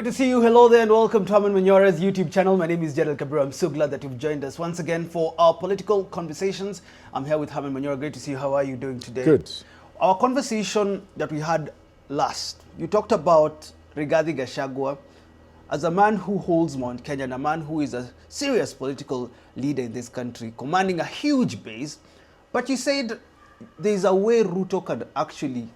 to see you. Hello there and welcome to Herman Manyora's YouTube channel. My name is Gerald Kabira. I'm so glad that you've joined us once again for our political conversations. I'm here with Herman Manyora. Great to see you. How are you doing today? Good. Our conversation that we had last, you talked about Rigathi Gachagua as a man who holds Mount Kenya and a man who is a serious political leader in this country, commanding a huge base. But you said there's a way Ruto can actually,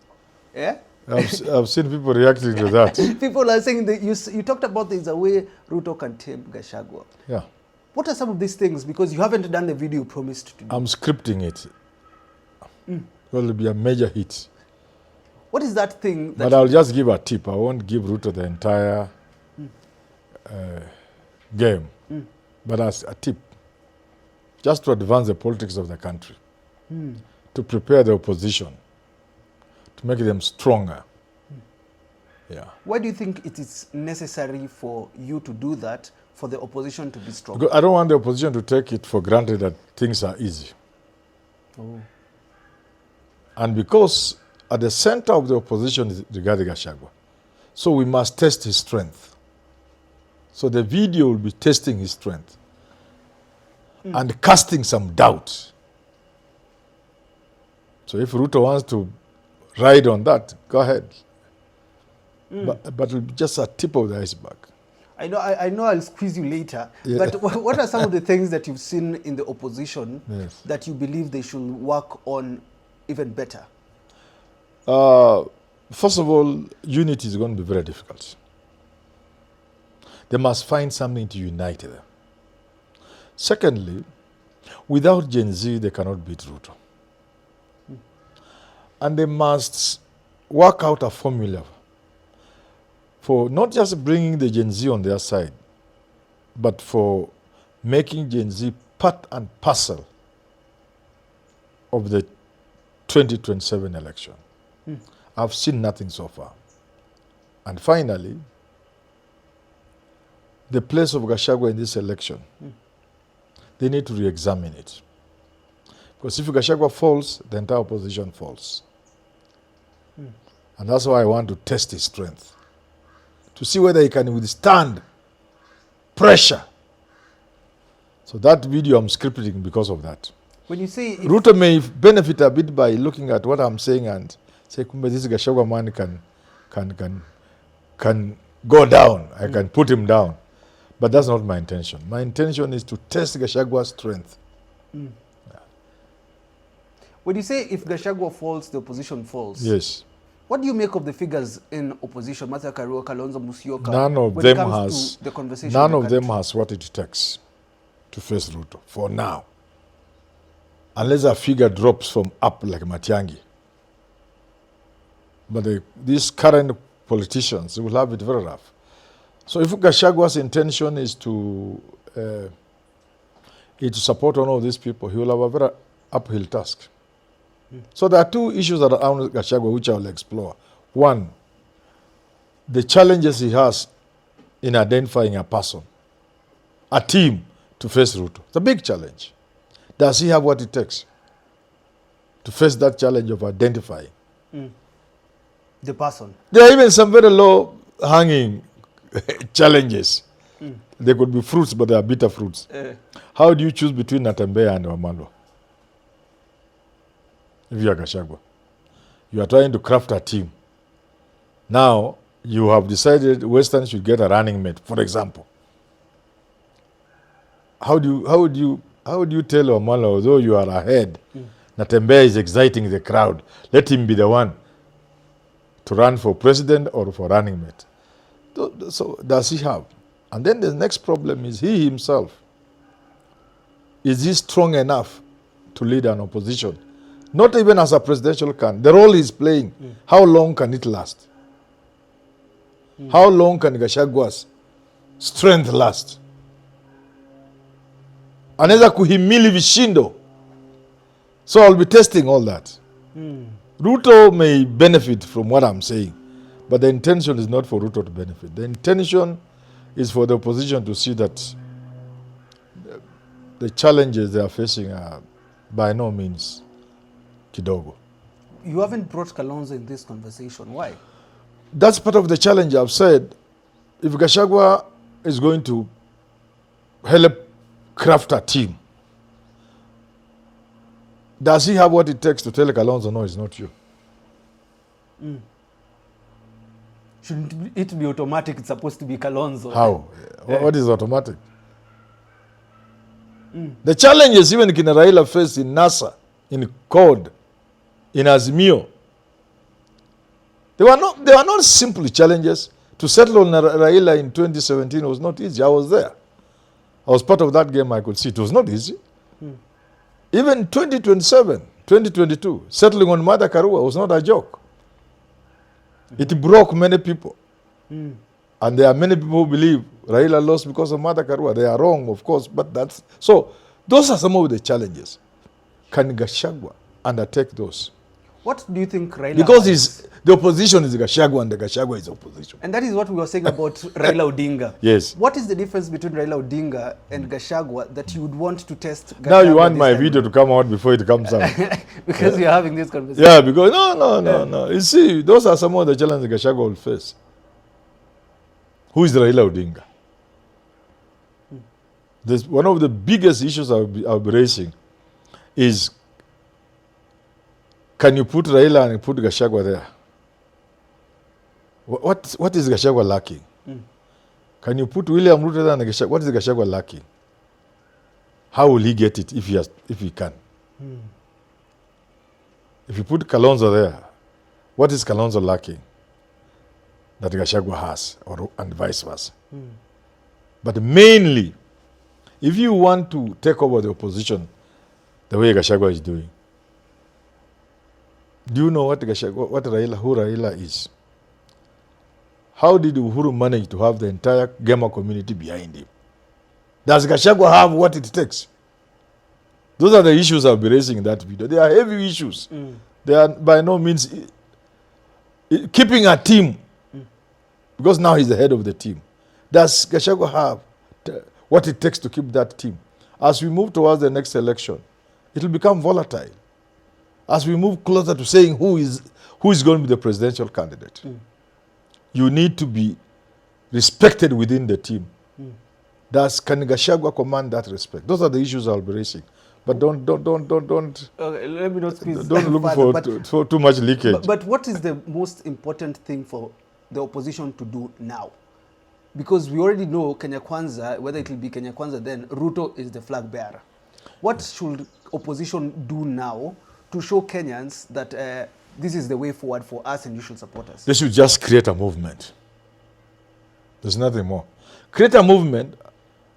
I've seen people reacting to that. People are saying that you talked about there's a way Ruto can tame Gachagua. Yeah. What are some of these things? Because you haven't done the video you promised to do. I'm scripting it. It will be a major hit. What is that thing? That But I'll just give a tip. I won't give Ruto the entire game. But as a tip, just to advance the politics of the country, to prepare the opposition, to make them stronger. Yeah. Why do you think it is necessary for you to do that, for the opposition to be strong? Because I don't want the opposition to take it for granted that things are easy. Oh. And because at the center of the opposition is Rigathi Gachagua, so we must test his strength. So the video will be testing his strength and casting some doubt. So if Ruto wants to ride on that, go ahead. But it'll be just a tip of the iceberg. I know I'll squeeze you later, Yeah. but what are some of the things that you've seen in the opposition Yes. that you believe they should work on even better? First of all, unity is going to be very difficult. They must find something to unite them. Secondly, without Gen Z, they cannot beat Ruto. And they must work out a formula for not just bringing the Gen Z on their side, but for making Gen Z part and parcel of the 2027 election. I've seen nothing so far. And finally, the place of Gachagua in this election, they need to re-examine it. Because if Gachagua falls, the entire opposition falls. And that's why I want to test his strength, to see whether he can withstand pressure. So that video I'm scripting because of that. When you say Ruto may benefit a bit by looking at what I'm saying and say, this Gachagua man can go down. I can put him down. But that's not my intention. My intention is to test Gachagua's strength. when you say if Gachagua falls, the opposition falls. Yes. What do you make of the figures in opposition? Martha Karua, Kalonzo, Musyoka. None of when it them comes has. to the conversation. None in of the them country? has what it takes to face Ruto for now, unless a figure drops from up like Matiangi. But these current politicians will have it very rough. So if Gachagua's intention is to support all of these people, he will have a very uphill task. So there are two issues around Gachagua which I will explore. One, the challenges he has in identifying a person, a team to face Ruto. It's a big challenge. Does he have what it takes to face that challenge of identifying? The person. There are even some very low-hanging challenges. They could be fruits, but they are bitter fruits. How do you choose between Natembeya and Wamalo? If you are Gachagua, you are trying to craft a team. Now, you have decided Western should get a running mate, for example. How would you tell Wamalo, although you are ahead, Natembeya is exciting the crowd, let him be the one to run for president or for running mate? So does he have? And then the next problem is he himself. Is he strong enough to lead an opposition? Not even as a presidential candidate. The role he's playing, how long can it last? How long can Gachagua's strength last? Anaweza kuhimili vishindo. So I'll be testing all that. Ruto may benefit from what I'm saying, but the intention is not for Ruto to benefit. The intention is for the opposition to see that the challenges they are facing are by no means kidogo. You haven't brought Kalonzo in this conversation. Why? That's part of the challenge. I've said if Gachagua is going to help craft a team, does he have what it takes to tell Kalonzo, no, it's not you? Shouldn't it be automatic? It's supposed to be Kalonzo. How? What is automatic? The challenges even Kina Raila faced in NASA, in CORD, in Azimio, they were not simple challenges. To settle on Raila in 2017 was not easy. I was there. I was part of that game. I could see it was not easy. Even 2027, 2022, settling on Martha Karua was not a joke. It broke many people. And there are many people who believe Raila lost because of Martha Karua. They are wrong, of course, but that's... So, those are some of the challenges. Can Gachagua undertake those? What do you think Raila Because the opposition is Gachagua and the Gachagua is opposition. And that is what we were saying about Raila Odinga. Yes. What is the difference between Raila Odinga and Gachagua that you would want to test Gachagua? Now you want my video to come out before it comes out. Because we are having this conversation. Yeah, because no. You see, those are some of the challenges Gachagua will face. Who is Raila Odinga? One of the biggest issues I'll be raising is, can you put Raila and put Gachagua there? What is Gachagua lacking? Can you put William Ruto there and Gachagua? What is Gachagua lacking? How will he get it if he can? If you put Kalonzo there, what is Kalonzo lacking that Gachagua has, and vice versa? But mainly, if you want to take over the opposition the way Gachagua is doing, do you know who Raila is? How did Uhuru manage to have the entire Gema community behind him? Does Gachagua have what it takes? Those are the issues I'll be raising in that video. They are heavy issues. They are by no means keeping a team, because now he's the head of the team. Does Gachagua have what it takes to keep that team? As we move towards the next election, it will become volatile. As we move closer to saying who is going to be the presidential candidate, you need to be respected within the team. Can Gachagua command that respect? Those are the issues I'll be raising. But don't. Okay, let me not squeeze. Don't look for too much leakage. But what is the most important thing for the opposition to do now? Because we already know Kenya Kwanza, whether it will be Kenya Kwanza, then Ruto is the flag bearer. What should opposition do now to show Kenyans that this is the way forward for us and you should support us? They should just create a movement. There's nothing more. Create a movement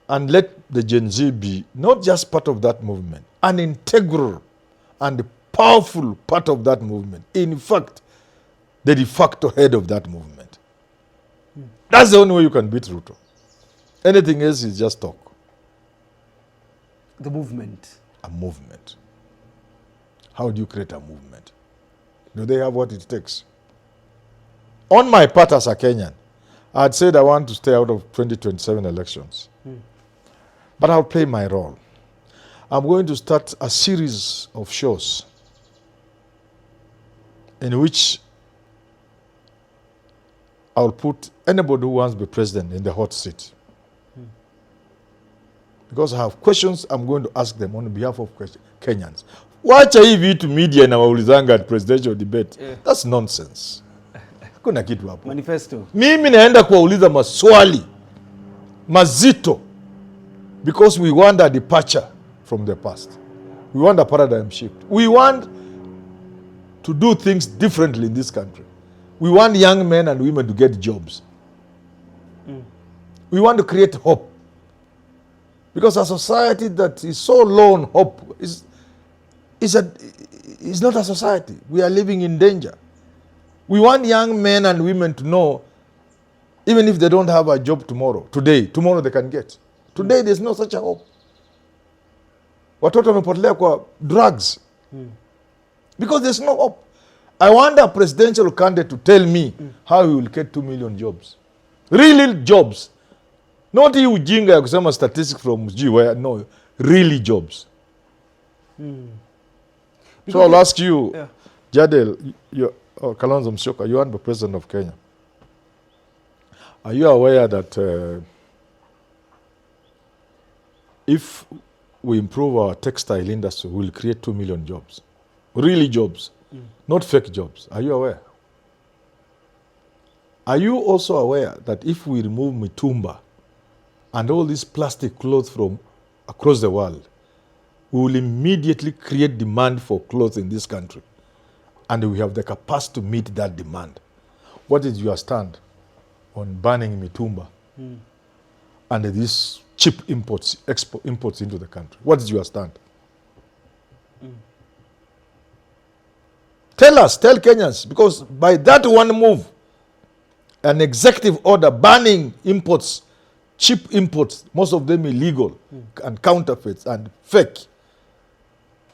and let the Gen Z be not just part of that movement, an integral and powerful part of that movement. In fact, the de facto head of that movement. That's the only way you can beat Ruto. Anything else is just talk. The movement. A movement. How do you create a movement? Do they have what it takes? On my part as a Kenyan, I had said I want to stay out of 2027 elections. But I'll play my role. I'm going to start a series of shows in which I'll put anybody who wants to be president in the hot seat. Because I have questions I'm going to ask them on behalf of Kenyans. Wacha hii vitu media na waulizanga at presidential debate. That's nonsense. Kuna kitu hapo. Manifesto. Mimi naenda kuwauliza maswali mazito, because we want a departure from the past. We want a paradigm shift. We want to do things differently in this country. We want young men and women to get jobs. We want to create hope. Because a society that is so low on hope is not a society. We are living in danger. We want young men and women to know, even if they don't have a job tomorrow they can get. Today there's no such a hope. Watoto wamepotelea kwa drugs. Because there's no hope. I want a presidential candidate to tell me how he will get 2 million jobs. Real jobs. Not hii ujinga ya kusema statistics from where, no, really jobs. So I'll ask you, Jadel, Kalonzo Musyoka, you are the president of Kenya. Are you aware that if we improve our textile industry, we'll create 2 million jobs? Really jobs, not fake jobs. Are you aware? Are you also aware that if we remove mitumba and all these plastic clothes from across the world, we will immediately create demand for clothes in this country, and we have the capacity to meet that demand? What is your stand on banning mitumba and these cheap imports into the country? What is your stand? Tell us, tell Kenyans, because by that one move, an executive order banning imports, cheap imports, most of them illegal and counterfeits and fake,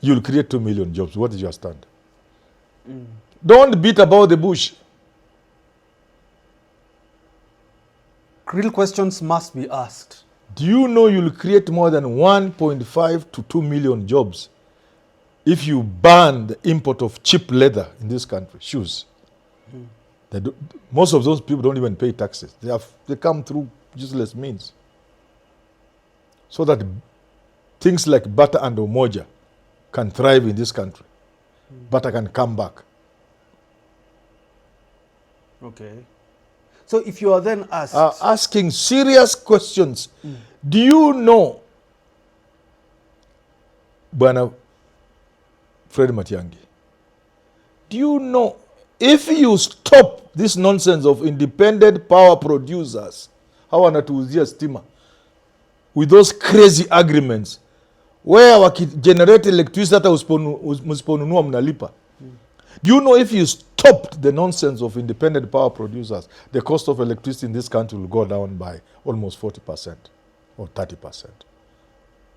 you'll create 2 million jobs. What is your stand? Don't beat about the bush. Real questions must be asked. Do you know you'll create more than 1.5 to 2 million jobs if you ban the import of cheap leather in this country, shoes? Most of those people don't even pay taxes. They come through useless means. So that things like butter and umoja can thrive in this country. Butter can come back. Okay. So if you are then asked... asking serious questions. Do you know, Bwana Fred Matiang'i, do you know if you stop this nonsense of independent power producers, how wanatuuzia stima, with those crazy agreements, where wakigenerate electricity hata usiponunua mnalipa? Do you know if you stopped the nonsense of independent power producers, the cost of electricity in this country will go down by almost 40% or 30%?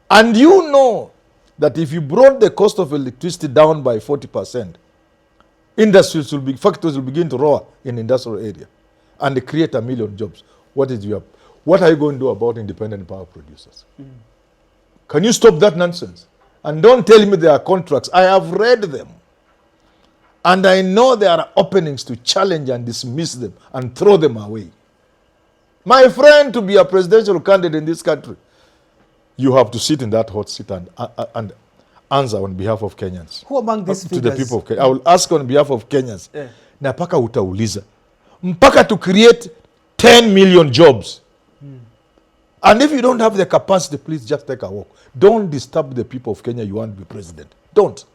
And you know that if you brought the cost of electricity down by 40%, factories will begin to roar in industrial area and they create 1 million jobs. What are you going to do about independent power producers? Can you stop that nonsense? And don't tell me there are contracts. I have read them. And I know there are openings to challenge and dismiss them and throw them away. My friend, to be a presidential candidate in this country, you have to sit in that hot seat and answer on behalf of Kenyans. Who among these figures? To the people of Kenya. I will ask on behalf of Kenyans. Na paka utauliza. Mpaka to create 10 million jobs. And if you don't have the capacity, please just take a walk. Don't disturb the people of Kenya you want to be president. Don't.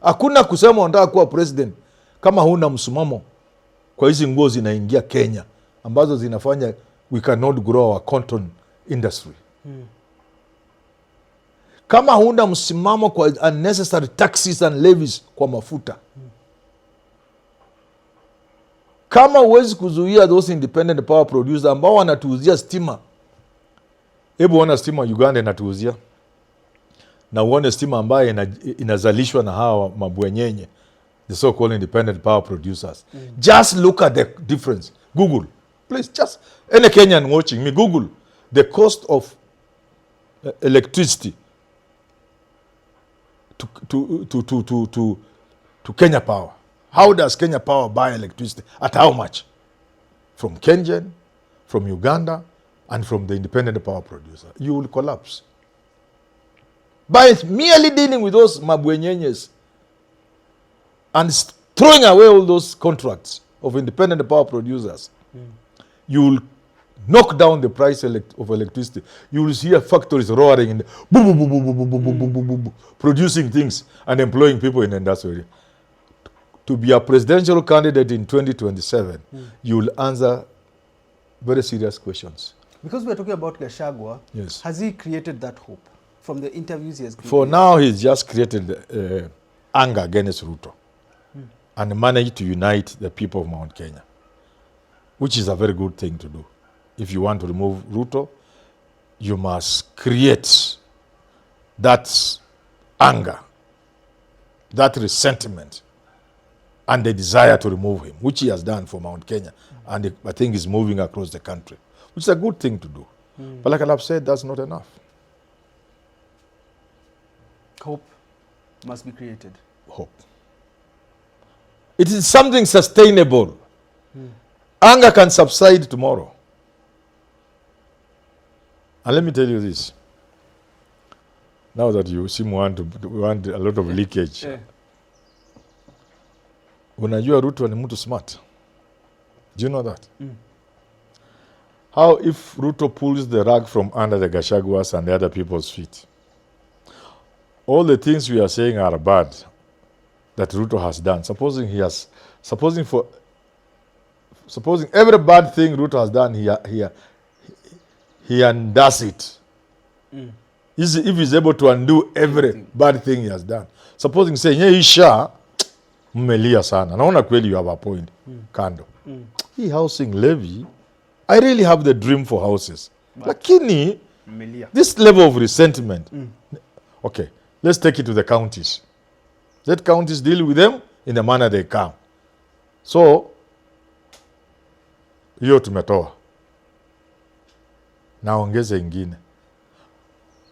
Hakuna kusema unataka kuwa president kama huna msimamo kwa hizi nguo zinaingia Kenya ambazo zinafanya we cannot grow our cotton industry. Kama huna msimamo kwa unnecessary taxes and levies kwa mafuta. Kama huwezi kuzuia those independent power producers ambao wanatuuzia stima. Hebu ona stima Uganda inatuuzia. Na uone stima ambayo inazalishwa na hawa mabwenyenye, the so-called independent power producers. Just look at the difference. Google. Please, just any Kenyan watching me, Google the cost of electricity to Kenya Power. How does Kenya Power buy electricity? At how much? From Kenyan, from Uganda, and from the independent power producer. You will collapse. By merely dealing with those mabwenyenyes and throwing away all those contracts of independent power producers, you will knock down the price of electricity. You will see factories roaring and boom, boom, boom, boom, boom, boom, boom, boom, boom, boom, boom, producing things and employing people in the industry area. To be a presidential candidate in 2027, you will answer very serious questions. Because we're talking about Gachagua, yes. Has he created that hope from the interviews he has given? For now, he's just created anger against Ruto and managed to unite the people of Mount Kenya, which is a very good thing to do. If you want to remove Ruto, you must create that anger, that resentment, and the desire to remove him, which he has done for Mount Kenya. And I think is moving across the country, which is a good thing to do. But like I've said, that's not enough. Hope must be created. Hope. It is something sustainable. Anger can subside tomorrow. And let me tell you this. Now that you seem want a lot of leakage. Unajua Ruto ni mtu smart. Do you know that? How if Ruto pulls the rug from under the Gachaguas and the other people's feet? All the things we are saying are bad that Ruto has done. Supposing every bad thing Ruto has done, he undoes it. If he's able to undo every bad thing he has done. Supposing saying, yeah, Isha, mmelia sana. Naona kweli you have a point. Kando. Hii housing levy, I really have the dream for houses. Lakini, this level of resentment. Okay, let's take it to the counties. Let counties deal with them in the manner they come. So, hiyo tumetoa. Naongeze ingine.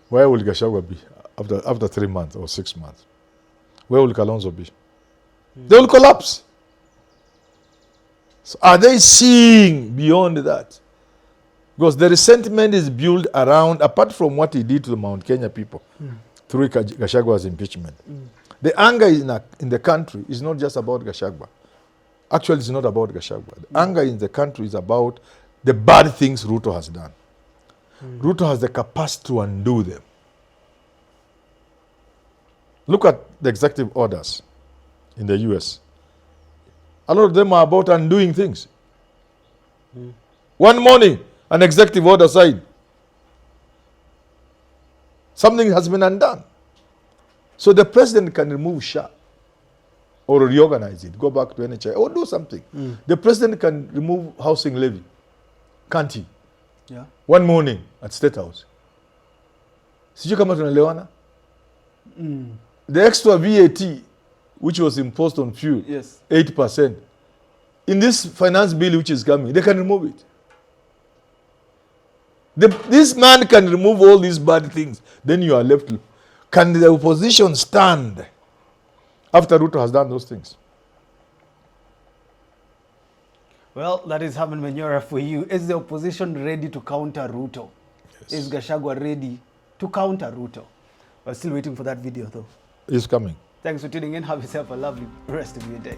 Where will Gachagua be after 3 months or 6 months? Where will Kalonzo be? They will collapse. So are they seeing beyond that? Because the resentment is built around, apart from what he did to the Mount Kenya people through Gachagua's impeachment. The anger in the country is not just about Gachagua. Actually, it's not about Gachagua. The anger in the country is about the bad things Ruto has done. Ruto has the capacity to undo them. Look at the executive orders in the US. A lot of them are about undoing things. One morning, an executive order signed. Something has been undone. So the president can remove SHA or reorganize it, go back to NHI or do something. The president can remove housing levy. Can't he? Yeah. One morning at State House. Sijui kama tunaelewana? The extra VAT which was imposed on fuel, 8%. In this finance bill which is coming, they can remove it. This man can remove all these bad things. Then you are left. Can the opposition stand after Ruto has done those things? Well, that is Herman Manyora for you. Is the opposition ready to counter Ruto? Yes. Is Gachagua ready to counter Ruto? We're still waiting for that video, though. It's coming. Thanks for tuning in. Have yourself a lovely rest of your day.